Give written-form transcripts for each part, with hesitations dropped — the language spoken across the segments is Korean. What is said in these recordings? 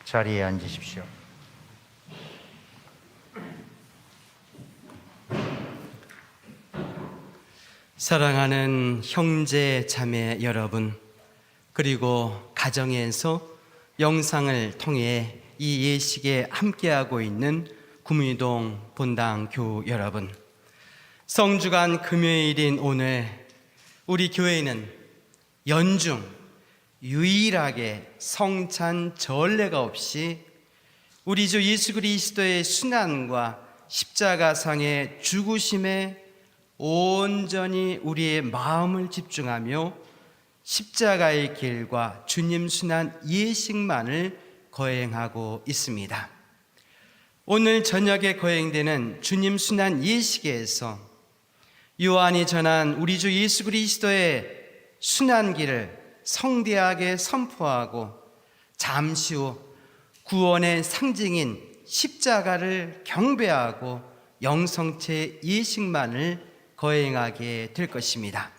자리에 앉으십시오. 사랑하는 형제 자매 여러분, 그리고 가정에서 영상을 통해 이 예식에 함께하고 있는 구미동 본당 교우 여러분, 성주간 금요일인 오늘 우리 교회는 연중 유일하게 성찬 전례가 없이 우리 주 예수 그리스도의 순환과 십자가상의 죽으심에 온전히 우리의 마음을 집중하며 십자가의 길과 주님 순환 예식만을 거행하고 있습니다. 오늘 저녁에 거행되는 주님 순환 예식에서 요한이 전한 우리 주 예수 그리스도의 순환길을 성대하게 선포하고 잠시 후 구원의 상징인 십자가를 경배하고 영성체 예식만을 거행하게 될 것입니다.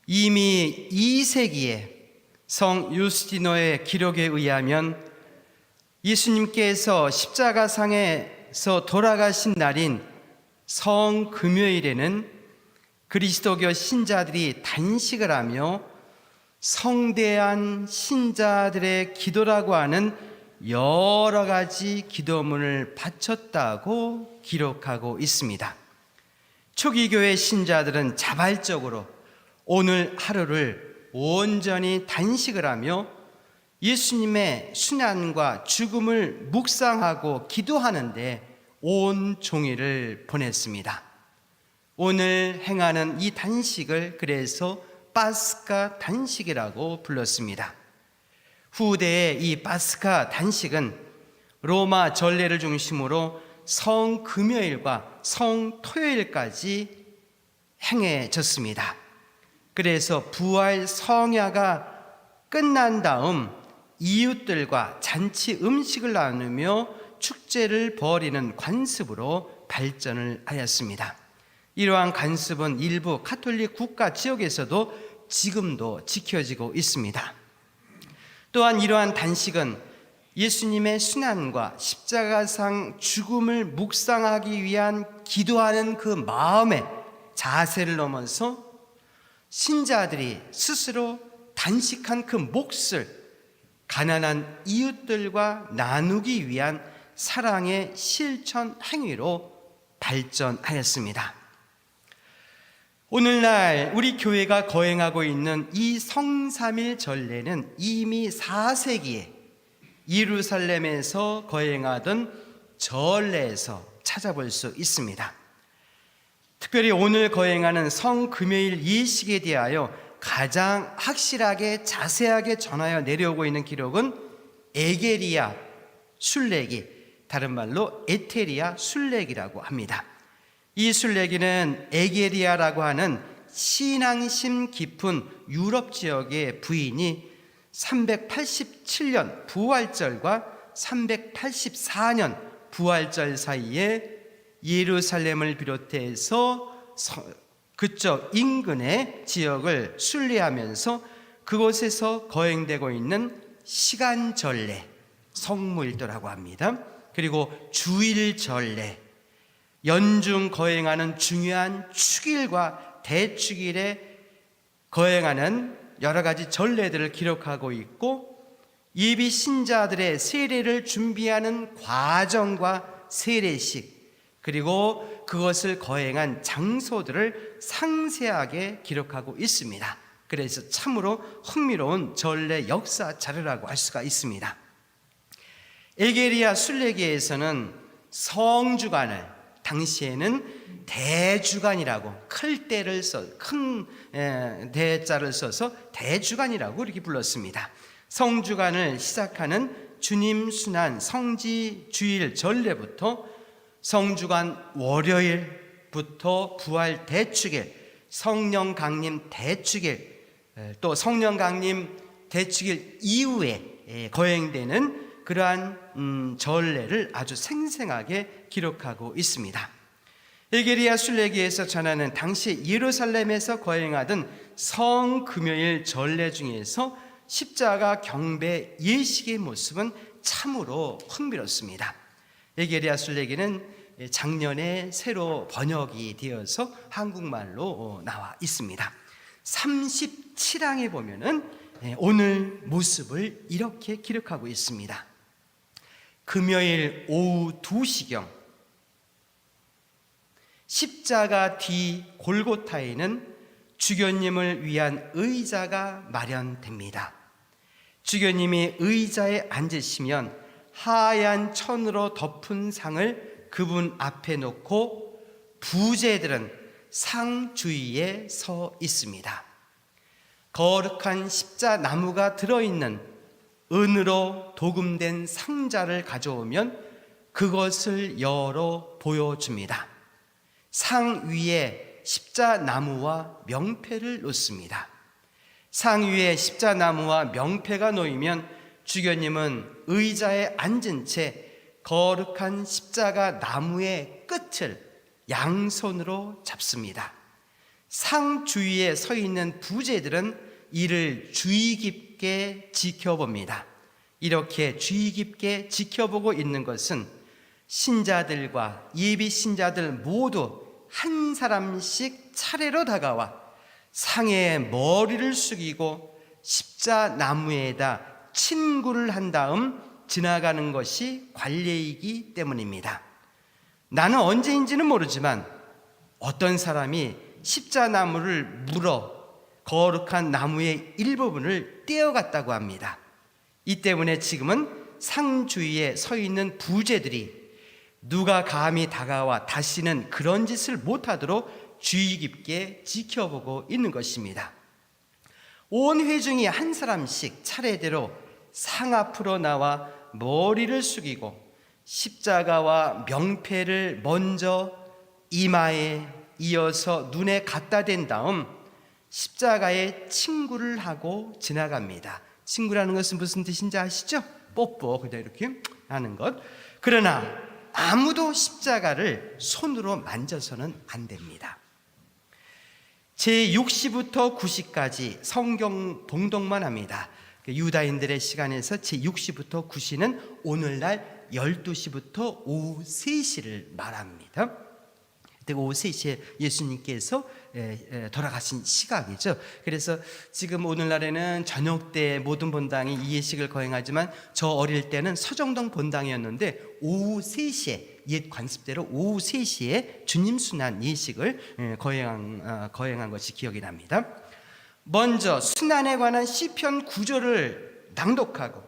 이미 2세기에 성 유스티노의 기록에 의하면 예수님께서 십자가상에서 돌아가신 날인 성금요일에는 그리스도교 신자들이 단식을 하며 성대한 신자들의 기도라고 하는 여러 가지 기도문을 바쳤다고 기록하고 있습니다. 초기 교회 신자들은 자발적으로 오늘 하루를 온전히 단식을 하며 예수님의 순환과 죽음을 묵상하고 기도하는데 온 종일을 보냈습니다. 오늘 행하는 이 단식을 그래서 파스카 단식이라고 불렀습니다. 후대의 이 파스카 단식은 로마 전례를 중심으로 성금요일과 성토요일까지 행해졌습니다. 그래서 부활 성야가 끝난 다음 이웃들과 잔치 음식을 나누며 축제를 벌이는 관습으로 발전을 하였습니다. 이러한 관습은 일부 가톨릭 국가 지역에서도 지금도 지켜지고 있습니다. 또한 이러한 단식은 예수님의 순환과 십자가상 죽음을 묵상하기 위한 기도하는 그 마음의 자세를 넘어서 신자들이 스스로 단식한 그 몫을 가난한 이웃들과 나누기 위한 사랑의 실천 행위로 발전하였습니다. 오늘날 우리 교회가 거행하고 있는 이 성삼일 전례는 이미 4세기에 예루살렘에서 거행하던 전례에서 찾아볼 수 있습니다. 특별히 오늘 거행하는 성금요일 예식에 대하여 가장 확실하게 자세하게 전하여 내려오고 있는 기록은 에게리아 순례기, 다른 말로 에테리아 순례기라고 합니다. 이 순례기는 에게리아라고 하는 신앙심 깊은 유럽 지역의 부인이 387년 부활절과 384년 부활절 사이에 예루살렘을 비롯해서 그쪽 인근의 지역을 순례하면서 그곳에서 거행되고 있는 시간전례, 성무일도라고 합니다. 그리고 주일전례, 연중 거행하는 중요한 축일과 대축일에 거행하는 여러 가지 전례들을 기록하고 있고, 예비 신자들의 세례를 준비하는 과정과 세례식, 그리고 그것을 거행한 장소들을 상세하게 기록하고 있습니다. 그래서 참으로 흥미로운 전례 역사 자료라고 할 수가 있습니다. 에게리아 순례기에서는 성주간을 당시에는 대주간이라고 큰 대자를 써서 대주간이라고 이렇게 불렀습니다. 성주간을 시작하는 주님 순환 성지 주일 전례부터 성주간 월요일부터 부활 대축일, 성령 강림 대축일, 또 성령 강림 대축일 이후에 거행되는 그러한 전례를 아주 생생하게 기록하고 있습니다. 에게리아 순례기에서 전하는 당시 예루살렘에서 거행하던 성금요일 전례 중에서 십자가 경배 예식의 모습은 참으로 흥미롭습니다. 에게리아 순례기는 작년에 새로 번역이 되어서 한국말로 나와 있습니다. 37항에 보면은 오늘 모습을 이렇게 기록하고 있습니다. 금요일 오후 2시경 십자가 뒤 골고타에는 주교님을 위한 의자가 마련됩니다. 주교님이 의자에 앉으시면 하얀 천으로 덮은 상을 그분 앞에 놓고 부제들은 상 주위에 서 있습니다. 거룩한 십자나무가 들어있는 은으로 도금된 상자를 가져오면 그것을 열어 보여줍니다. 상 위에 십자나무와 명패를 놓습니다. 상 위에 십자나무와 명패가 놓이면 주교님은 의자에 앉은 채 거룩한 십자가 나무의 끝을 양손으로 잡습니다. 상 주위에 서 있는 부제들은 이를 주의 깊게 지켜봅니다. 이렇게 주의 깊게 지켜보고 있는 것은 신자들과 예비 신자들 모두 한 사람씩 차례로 다가와 상에 머리를 숙이고 십자나무에다 친구를 한 다음 지나가는 것이 관례이기 때문입니다. 나는 언제인지는 모르지만 어떤 사람이 십자나무를 물어 거룩한 나무의 일부분을 떼어갔다고 합니다. 이 때문에 지금은 상 주위에 서 있는 부제들이 누가 감히 다가와 다시는 그런 짓을 못하도록 주의 깊게 지켜보고 있는 것입니다. 온 회중이 한 사람씩 차례대로 상 앞으로 나와 머리를 숙이고 십자가와 명패를 먼저 이마에 이어서 눈에 갖다 댄 다음 십자가에 친구를 하고 지나갑니다. 친구라는 것은 무슨 뜻인지 아시죠? 뽀뽀 그냥 이렇게 하는 것. 그러나 아무도 십자가를 손으로 만져서는 안 됩니다. 제6시부터 9시까지 성경 봉독만 합니다. 유다인들의 시간에서 제6시부터 9시는 오늘날 12시부터 오후 3시를 말합니다. 그때 오후 3시에 예수님께서 돌아가신 시각이죠. 그래서 지금 오늘날에는 저녁 때 모든 본당이 이 예식을 거행하지만 저 어릴 때는 서정동 본당이었는데 오후 3시에 옛 관습대로 오후 3시에 주님 순환 예식을 거행한 것이 기억이 납니다. 먼저 순환에 관한 시편 9절을 낭독하고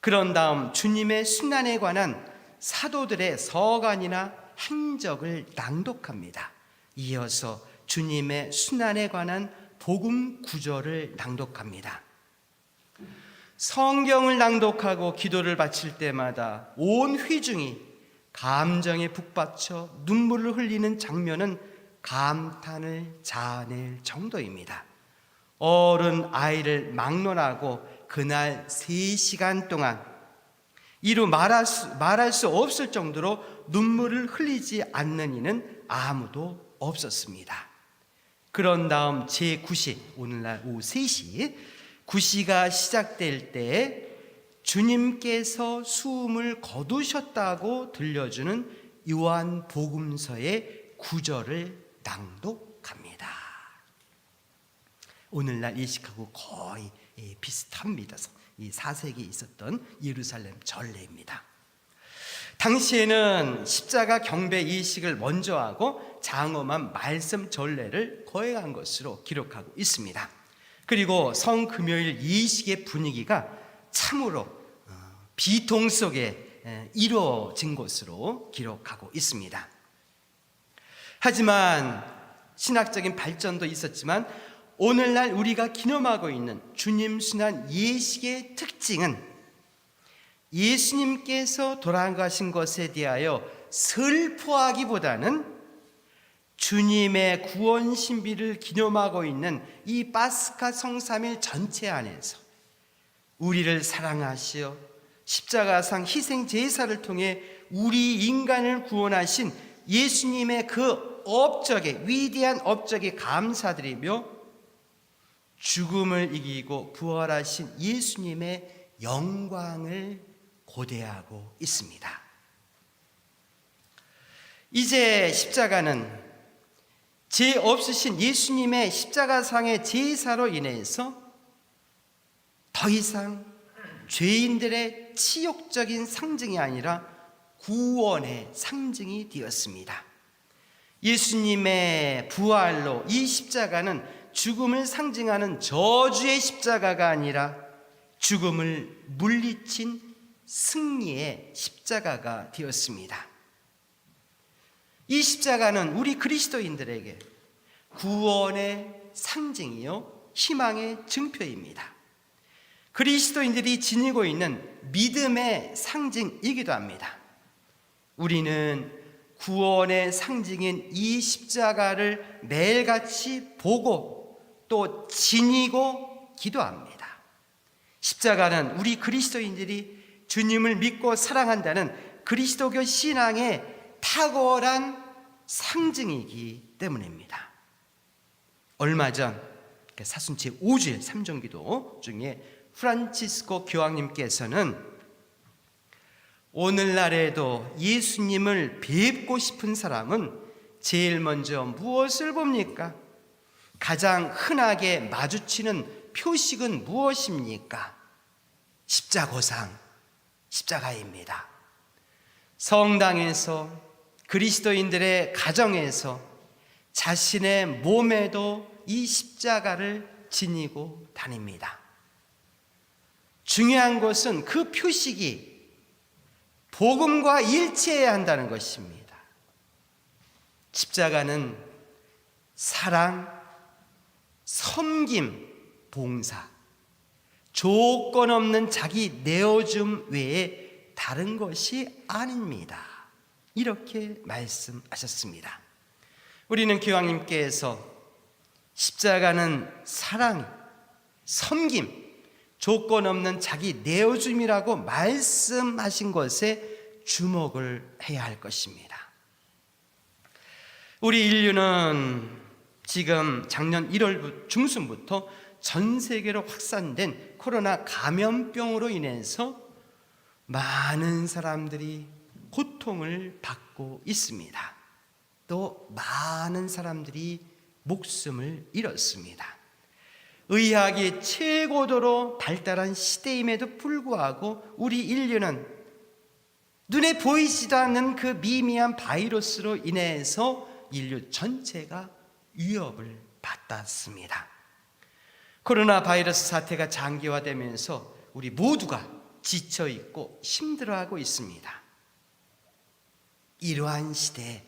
그런 다음 주님의 순환에 관한 사도들의 서간이나 행적을 낭독합니다. 이어서 주님의 순환에 관한 복음 9절을 낭독합니다. 성경을 낭독하고 기도를 바칠 때마다 온 회중이 감정에 북받쳐 눈물을 흘리는 장면은 감탄을 자아낼 정도입니다. 어른 아이를 막론하고 그날 3시간 동안 이루 말할 수 없을 정도로 눈물을 흘리지 않는 이는 아무도 없었습니다. 그런 다음 제9시 오늘날 오후 3시 9시가 시작될 때 주님께서 숨을 거두셨다고 들려주는 요한복음서의 9절을 낭독합니다. 오늘날 예식하고 거의 비슷합니다. 이 4세기에 있었던 예루살렘 전례입니다. 당시에는 십자가 경배 예식을 먼저 하고 장엄한 말씀 전례를 거행한 것으로 기록하고 있습니다. 그리고 성금요일 예식의 분위기가 참으로 비통 속에 이루어진 것으로 기록하고 있습니다. 하지만 신학적인 발전도 있었지만 오늘날 우리가 기념하고 있는 주님 순환 예식의 특징은 예수님께서 돌아가신 것에 대하여 슬퍼하기보다는 주님의 구원 신비를 기념하고 있는 이 파스카 성삼일 전체 안에서 우리를 사랑하시어 십자가상 희생 제사를 통해 우리 인간을 구원하신 예수님의 그 업적에 위대한 업적에 감사드리며 죽음을 이기고 부활하신 예수님의 영광을 고대하고 있습니다. 이제 십자가는 죄 없으신 예수님의 십자가상의 제사로 인해서 더 이상 죄인들의 치욕적인 상징이 아니라 구원의 상징이 되었습니다. 예수님의 부활로 이 십자가는 죽음을 상징하는 저주의 십자가가 아니라 죽음을 물리친 승리의 십자가가 되었습니다. 이 십자가는 우리 그리스도인들에게 구원의 상징이요 희망의 증표입니다. 그리스도인들이 지니고 있는 믿음의 상징이기도 합니다. 우리는 구원의 상징인 이 십자가를 매일같이 보고 또 지니고 기도합니다. 십자가는 우리 그리스도인들이 주님을 믿고 사랑한다는 그리스도교 신앙의 탁월한 상징이기 때문입니다. 얼마 전 사순 제5주일 삼정기도 중에 프란치스코 교황님께서는 오늘날에도 예수님을 뵙고 싶은 사람은 제일 먼저 무엇을 봅니까? 가장 흔하게 마주치는 표식은 무엇입니까? 십자고상, 십자가입니다. 성당에서, 그리스도인들의 가정에서 자신의 몸에도 이 십자가를 지니고 다닙니다. 중요한 것은 그 표식이 복음과 일치해야 한다는 것입니다. 십자가는 사랑, 섬김, 봉사, 조건 없는 자기 내어줌 외에 다른 것이 아닙니다. 이렇게 말씀하셨습니다. 우리는 교황님께서 십자가는 사랑, 섬김, 조건 없는 자기 내어줌이라고 말씀하신 것에 주목을 해야 할 것입니다. 우리 인류는 지금 작년 1월 중순부터 전 세계로 확산된 코로나 감염병으로 인해서 많은 사람들이 고통을 받고 있습니다. 또 많은 사람들이 목숨을 잃었습니다. 의학이 최고도로 발달한 시대임에도 불구하고 우리 인류는 눈에 보이지도 않는 그 미미한 바이러스로 인해서 인류 전체가 위협을 받았습니다. 코로나 바이러스 사태가 장기화되면서 우리 모두가 지쳐있고 힘들어하고 있습니다. 이러한 시대에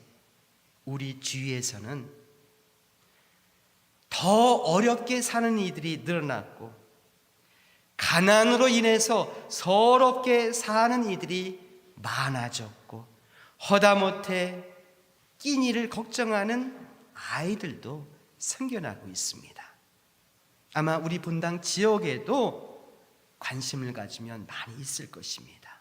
우리 주위에서는 더 어렵게 사는 이들이 늘어났고 가난으로 인해서 서럽게 사는 이들이 많아졌고 허다못해 끼니를 걱정하는 아이들도 생겨나고 있습니다. 아마 우리 본당 지역에도 관심을 가지면 많이 있을 것입니다.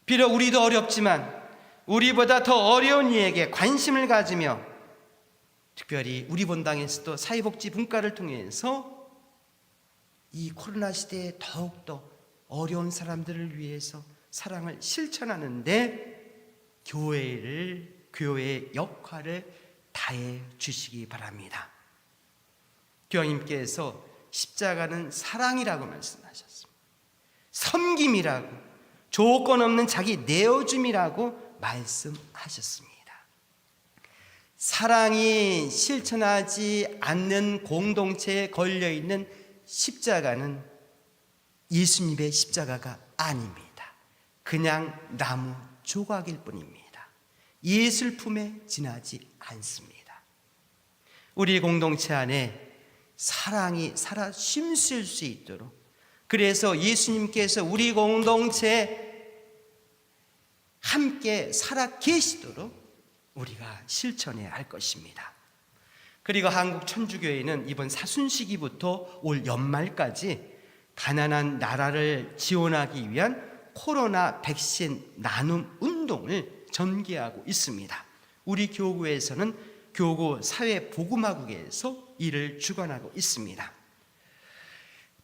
비록 우리도 어렵지만 우리보다 더 어려운 이에게 관심을 가지며 특별히 우리 본당에서도 사회복지 분과를 통해서 이 코로나 시대에 더욱더 어려운 사람들을 위해서 사랑을 실천하는데 교회의 역할을 다해 주시기 바랍니다. 교황님께서 십자가는 사랑이라고 말씀하셨습니다. 섬김이라고, 조건 없는 자기 내어줌이라고 말씀하셨습니다. 사랑이 실천하지 않는 공동체에 걸려있는 십자가는 예수님의 십자가가 아닙니다. 그냥 나무 조각일 뿐입니다. 예술품에 지나지 않습니다. 우리 공동체 안에 사랑이 살아 쉼쓸 수 있도록, 그래서 예수님께서 우리 공동체에 함께 살아 계시도록 우리가 실천해야 할 것입니다. 그리고 한국 천주교회는 이번 사순시기부터 올 연말까지 가난한 나라를 지원하기 위한 코로나 백신 나눔 운동을 전개하고 있습니다. 우리 교구에서는 교구 사회복음화국에서 이를 주관하고 있습니다.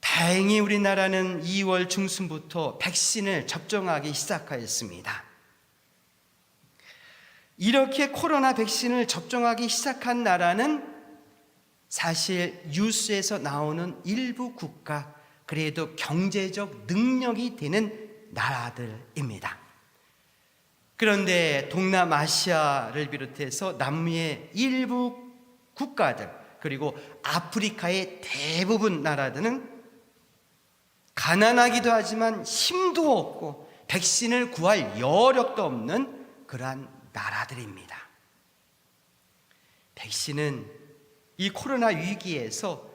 다행히 우리나라는 2월 중순부터 백신을 접종하기 시작하였습니다. 이렇게 코로나 백신을 접종하기 시작한 나라는 사실 뉴스에서 나오는 일부 국가, 그래도 경제적 능력이 되는 나라들입니다. 그런데 동남아시아를 비롯해서 남미의 일부 국가들, 그리고 아프리카의 대부분 나라들은 가난하기도 하지만 힘도 없고 백신을 구할 여력도 없는 그러한 나라들입니다. 백신은 이 코로나 위기에서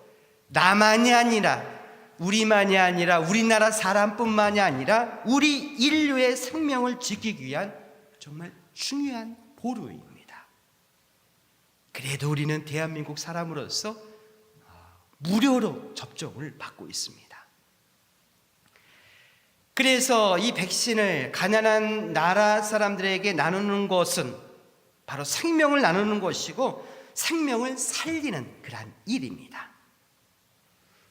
나만이 아니라 우리만이 아니라 우리나라 사람뿐만이 아니라 우리 인류의 생명을 지키기 위한 정말 중요한 보루입니다. 그래도 우리는 대한민국 사람으로서 무료로 접종을 받고 있습니다. 그래서 이 백신을 가난한 나라 사람들에게 나누는 것은 바로 생명을 나누는 것이고 생명을 살리는 그러한 일입니다.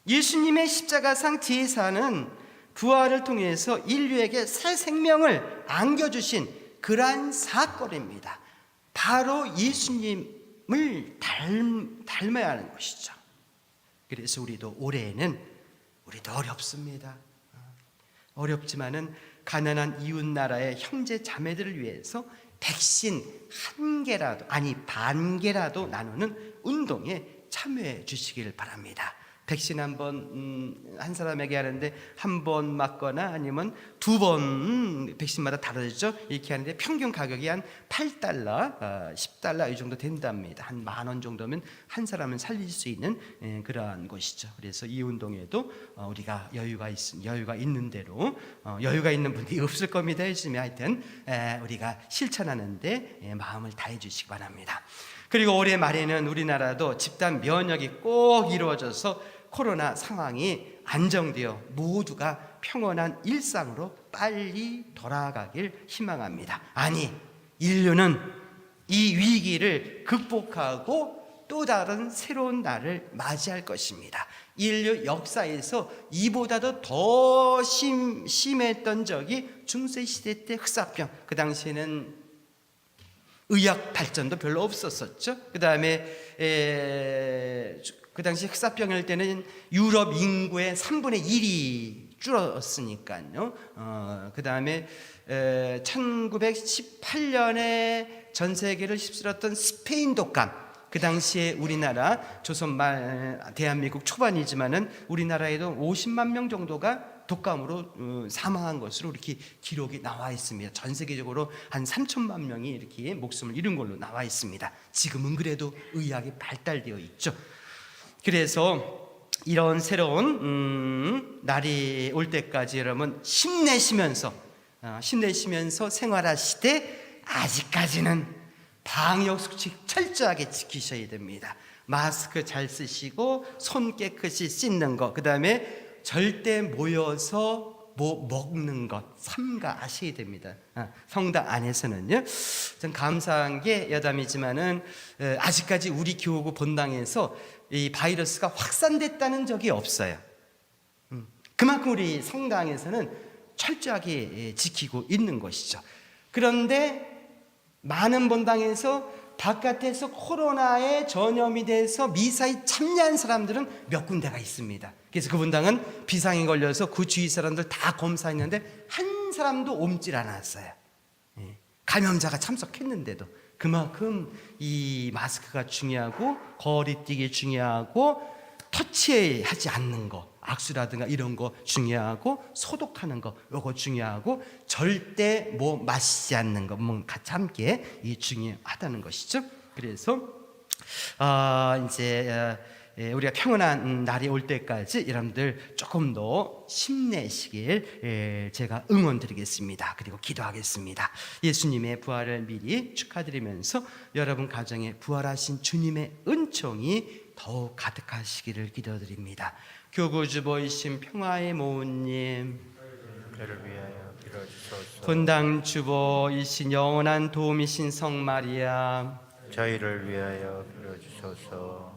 예수님의 십자가상 제사는 부활을 통해서 인류에게 새 생명을 안겨주신 그러한 사건입니다. 바로 예수님을 닮아야 하는 것이죠. 그래서 우리도 올해는 우리도 어렵습니다. 어렵지만은 가난한 이웃 나라의 형제 자매들을 위해서 백신 한 개라도, 아니 반 개라도 나누는 운동에 참여해 주시길 바랍니다. 백신 한 사람에게 하는데 한 번 맞거나 아니면 2번 백신마다 다르죠. 이렇게 하는데 평균 가격이 한 $8, $10 이 정도 된답니다. 한 10,000원 정도면 한 사람을 살릴 수 있는 그러한 것이죠. 그래서 이 운동에도 우리가 여유가 있는 대로, 여유가 있는 분이 없을 겁니다. 요즘에 하여튼 우리가 실천하는데 마음을 다해 주시기 바랍니다. 그리고 올해 말에는 우리나라도 집단 면역이 꼭 이루어져서 코로나 상황이 안정되어 모두가 평온한 일상으로 빨리 돌아가길 희망합니다. 아니, 인류는 이 위기를 극복하고 또 다른 새로운 날을 맞이할 것입니다. 인류 역사에서 이보다도 더 심했던 적이 중세시대 때 흑사병, 그 당시에는 의학 발전도 별로 없었었죠. 그 당시 흑사병일 때는 유럽 인구의 3분의 1이 줄었으니까요. 그 다음에 1918년에 전 세계를 휩쓸었던 스페인 독감, 그 당시에 우리나라 조선말 대한민국 초반이지만은 우리나라에도 50만 명 정도가 독감으로 사망한 것으로 이렇게 기록이 나와 있습니다. 전 세계적으로 한 3천만 명이 이렇게 목숨을 잃은 걸로 나와 있습니다. 지금은 그래도 의학이 발달되어 있죠. 그래서 이런 새로운 날이 올 때까지 여러분 힘내시면서 생활하시되 아직까지는 방역 수칙 철저하게 지키셔야 됩니다. 마스크 잘 쓰시고 손 깨끗이 씻는 것, 그 다음에 절대 모여서 먹는 것 삼가하셔야 됩니다. 성당 안에서는요. 전 감사한 게 여담이지만은 아직까지 우리 교구 본당에서 이 바이러스가 확산됐다는 적이 없어요. 그만큼 우리 성당에서는 철저하게 지키고 있는 것이죠. 그런데 많은 본당에서 바깥에서 코로나에 전염이 돼서 미사에 참여한 사람들은 몇 군데가 있습니다. 그래서 그 본당은 비상이 걸려서 그 주위 사람들 다 검사했는데 한 사람도 옮질 않았어요. 감염자가 참석했는데도. 그만큼 이 마스크가 중요하고 거리뛰기 중요하고 터치하지 않는 거, 악수라든가 이런 거 중요하고 소독하는 거 요거 중요하고 절대 마시지 않는 거 같이 함께 이 중요하다는 것이죠. 그래서 이제 우리가 평온한 날이 올 때까지 여러분들 조금 더 힘내시길 제가 응원드리겠습니다. 그리고 기도하겠습니다. 예수님의 부활을 미리 축하드리면서 여러분 가정에 부활하신 주님의 은총이 더욱 가득하시기를 기도드립니다. 교구주보이신 평화의 모우님, 저를 위하여 빌어주소서. 분당주보이신 영원한 도움이신 성마리아, 저희를 위하여 빌어주소서.